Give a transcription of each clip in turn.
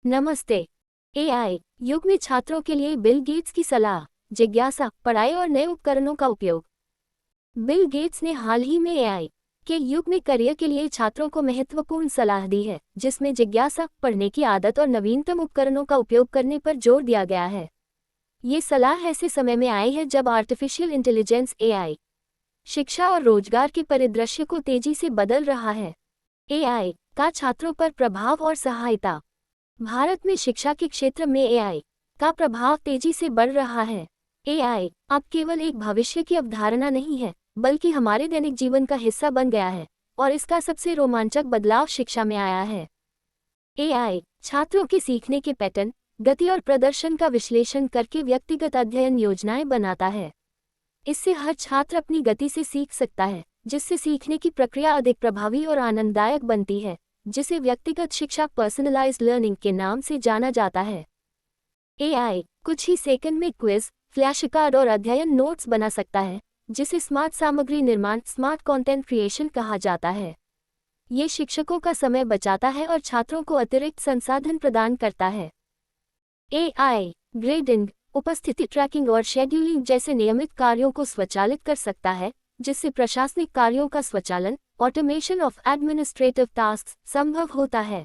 नमस्ते। एआई युग में छात्रों के लिए बिल गेट्स की सलाह, जिज्ञासा, पढ़ाई और नए उपकरणों का उपयोग। बिल गेट्स ने हाल ही में एआई के युग में करियर के लिए छात्रों को महत्वपूर्ण सलाह दी है, जिसमें जिज्ञासा, पढ़ने की आदत और नवीनतम उपकरणों का उपयोग करने पर जोर दिया गया है। ये सलाह ऐसे समय में आई है जब आर्टिफिशियल इंटेलिजेंस एआई शिक्षा और रोजगार के परिदृश्य को तेजी से बदल रहा है। एआई का छात्रों पर प्रभाव और सहायता। भारत में शिक्षा के क्षेत्र में एआई का प्रभाव तेजी से बढ़ रहा है। एआई अब केवल एक भविष्य की अवधारणा नहीं है, बल्कि हमारे दैनिक जीवन का हिस्सा बन गया है, और इसका सबसे रोमांचक बदलाव शिक्षा में आया है। एआई छात्रों के सीखने के पैटर्न, गति और प्रदर्शन का विश्लेषण करके व्यक्तिगत अध्ययन योजनाएं बनाता है। इससे हर छात्र अपनी गति से सीख सकता है, जिससे सीखने की प्रक्रिया अधिक प्रभावी और आनंददायक बनती है, जिसे व्यक्तिगत शिक्षा पर्सनलाइज्ड लर्निंग के नाम से जाना जाता है। एआई कुछ ही सेकंड में क्विज, फ्लैश कार्ड और अध्ययन नोट्स बना सकता है, जिसे स्मार्ट सामग्री निर्माण, स्मार्ट कंटेंट क्रिएशन कहा जाता है। ये शिक्षकों का समय बचाता है और छात्रों को अतिरिक्त संसाधन प्रदान करता है। एआई ग्रेडिंग, उपस्थिति ट्रैकिंग और शेड्यूलिंग जैसे नियमित कार्यों को स्वचालित कर सकता है, जिससे प्रशासनिक कार्यों का स्वचालन, ऑटोमेशन ऑफ एडमिनिस्ट्रेटिव टास्क संभव होता है।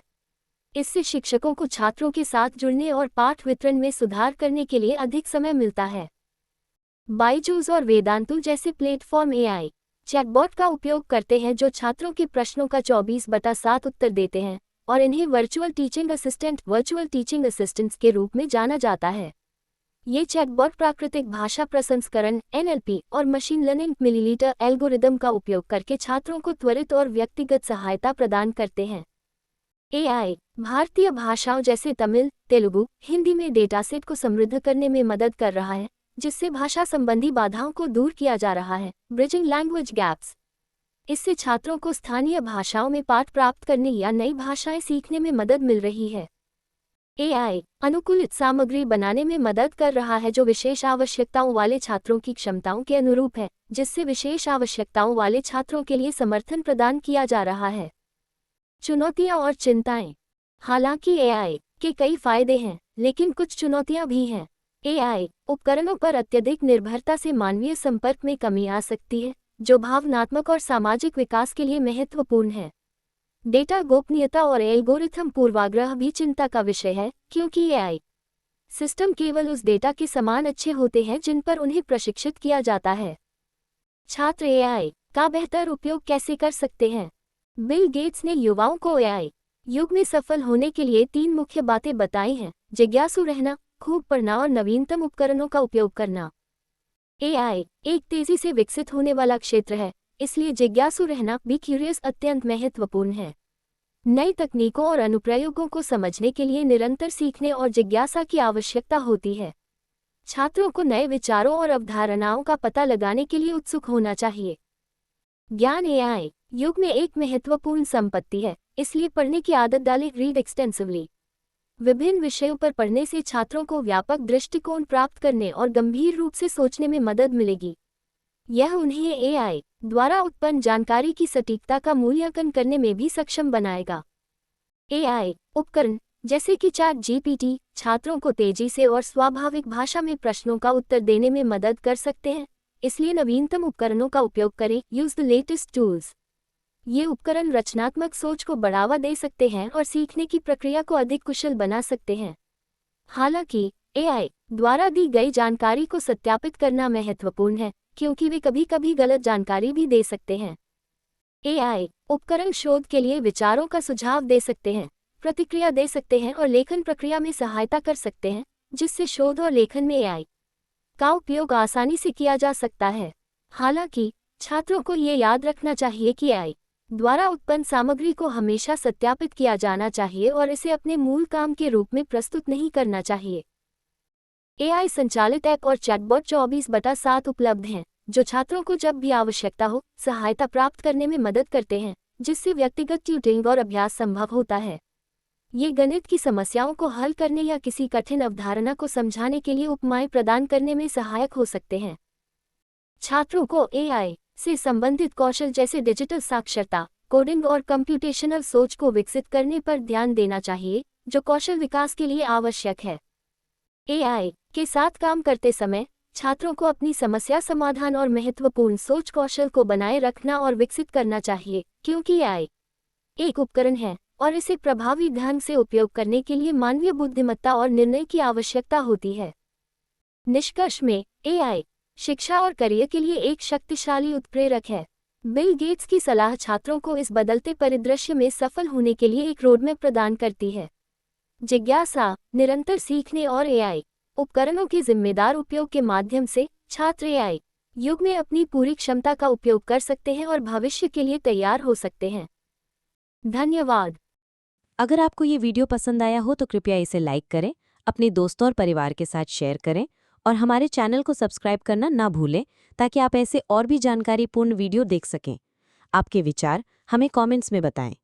इससे शिक्षकों को छात्रों के साथ जुड़ने और पाठ वितरण में सुधार करने के लिए अधिक समय मिलता है। बायजूस और वेदांतु जैसे प्लेटफॉर्म एआई चैटबॉट का उपयोग करते हैं, जो छात्रों के प्रश्नों का 24/7 उत्तर देते हैं, और इन्हें वर्चुअल टीचिंग असिस्टेंट्स के रूप में जाना जाता है। ये चैटबॉट प्राकृतिक भाषा प्रसंस्करण (एनएलपी) और मशीन लर्निंग मिलीलीटर एल्गोरिदम का उपयोग करके छात्रों को त्वरित और व्यक्तिगत सहायता प्रदान करते हैं। एआई भारतीय भाषाओं जैसे तमिल, तेलुगु, हिंदी में डेटासेट को समृद्ध करने में मदद कर रहा है, जिससे भाषा संबंधी बाधाओं को दूर किया जा रहा है। ब्रिजिंग लैंग्वेज गैप्स, इससे छात्रों को स्थानीय भाषाओं में पाठ प्राप्त करने या नई भाषाएं सीखने में मदद मिल रही है। एआई अनुकूलित सामग्री बनाने में मदद कर रहा है, जो विशेष आवश्यकताओं वाले छात्रों की क्षमताओं के अनुरूप है, जिससे विशेष आवश्यकताओं वाले छात्रों के लिए समर्थन प्रदान किया जा रहा है। चुनौतियां और चिंताएं। हालांकि एआई के कई फायदे हैं, लेकिन कुछ चुनौतियां भी हैं। एआई उपकरणों पर अत्यधिक निर्भरता से मानवीय संपर्क में कमी आ सकती है, जो भावनात्मक और सामाजिक विकास के लिए महत्वपूर्ण है। डेटा गोपनीयता और एल्गोरिथम पूर्वाग्रह भी चिंता का विषय है, क्योंकि एआई सिस्टम केवल उस डेटा के समान अच्छे होते हैं जिन पर उन्हें प्रशिक्षित किया जाता है। छात्र एआई का बेहतर उपयोग कैसे कर सकते हैं? बिल गेट्स ने युवाओं को एआई युग में सफल होने के लिए 3 मुख्य बातें बताई हैं: जिज्ञासु रहना, खूब पढ़ना और नवीनतम उपकरणों का उपयोग करना। एआई एक तेजी से विकसित होने वाला क्षेत्र है, इसलिए जिज्ञासु रहना, बी क्यूरियस, अत्यंत महत्वपूर्ण है। नई तकनीकों और अनुप्रयोगों को समझने के लिए निरंतर सीखने और जिज्ञासा की आवश्यकता होती है। छात्रों को नए विचारों और अवधारणाओं का पता लगाने के लिए उत्सुक होना चाहिए। ज्ञान एआई युग में एक महत्वपूर्ण संपत्ति है, इसलिए पढ़ने की आदत डालें। रीड एक्सटेंसिवली, विभिन्न विषयों पर पढ़ने से छात्रों को व्यापक दृष्टिकोण प्राप्त करने और गंभीर रूप से सोचने में मदद मिलेगी। यह उन्हें एआई द्वारा उत्पन्न जानकारी की सटीकता का मूल्यांकन करने में भी सक्षम बनाएगा। एआई उपकरण जैसे कि चैट जीपीटी छात्रों को तेजी से और स्वाभाविक भाषा में प्रश्नों का उत्तर देने में मदद कर सकते हैं, इसलिए नवीनतम उपकरणों का उपयोग करें। यूज द लेटेस्ट टूल्स, ये उपकरण रचनात्मक सोच को बढ़ावा दे सकते हैं और सीखने की प्रक्रिया को अधिक कुशल बना सकते हैं। हालांकि एआई द्वारा दी गई जानकारी को सत्यापित करना महत्वपूर्ण है, क्योंकि वे कभी-कभी गलत जानकारी भी दे सकते हैं। एआई उपकरण शोध के लिए विचारों का सुझाव दे सकते हैं, प्रतिक्रिया दे सकते हैं और लेखन प्रक्रिया में सहायता कर सकते हैं, जिससे शोध और लेखन में एआई का उपयोग आसानी से किया जा सकता है। हालांकि छात्रों को ये याद रखना चाहिए कि एआई द्वारा उत्पन्न सामग्री को हमेशा सत्यापित किया जाना चाहिए और इसे अपने मूल काम के रूप में प्रस्तुत नहीं करना चाहिए। एआई संचालित ऐप और चैटबॉट 24/7 उपलब्ध हैं, जो छात्रों को जब भी आवश्यकता हो सहायता प्राप्त करने में मदद करते हैं, जिससे व्यक्तिगत ट्यूटरिंग और अभ्यास संभव होता है। ये गणित की समस्याओं को हल करने या किसी कठिन अवधारणा को समझाने के लिए उपमाएं प्रदान करने में सहायक हो सकते हैं। छात्रों को एआई से संबंधित कौशल जैसे डिजिटल साक्षरता, कोडिंग और कंप्यूटेशनल सोच को विकसित करने पर ध्यान देना चाहिए, जो कौशल विकास के लिए आवश्यक है। एआई के साथ काम करते समय छात्रों को अपनी समस्या समाधान और महत्वपूर्ण सोच कौशल को बनाए रखना और विकसित करना चाहिए, क्योंकि एआई एक उपकरण है और इसे प्रभावी ढंग से उपयोग करने के लिए मानवीय बुद्धिमत्ता और निर्णय की आवश्यकता होती है। निष्कर्ष में एआई शिक्षा और करियर के लिए एक शक्तिशाली उत्प्रेरक है। बिल गेट्स की सलाह छात्रों को इस बदलते परिदृश्य में सफल होने के लिए एक रोडमैप प्रदान करती है। जिज्ञासा, निरंतर सीखने और एआई उपकरणों के जिम्मेदार उपयोग के माध्यम से छात्र एआई युग में अपनी पूरी क्षमता का उपयोग कर सकते हैं और भविष्य के लिए तैयार हो सकते हैं। धन्यवाद। अगर आपको ये वीडियो पसंद आया हो तो कृपया इसे लाइक करें, अपने दोस्तों और परिवार के साथ शेयर करें और हमारे चैनल को सब्सक्राइब करना ना भूलें ताकि आप ऐसे और भी जानकारीपूर्ण वीडियो देख सकें। आपके विचार हमें कमेंट्स में बताएं।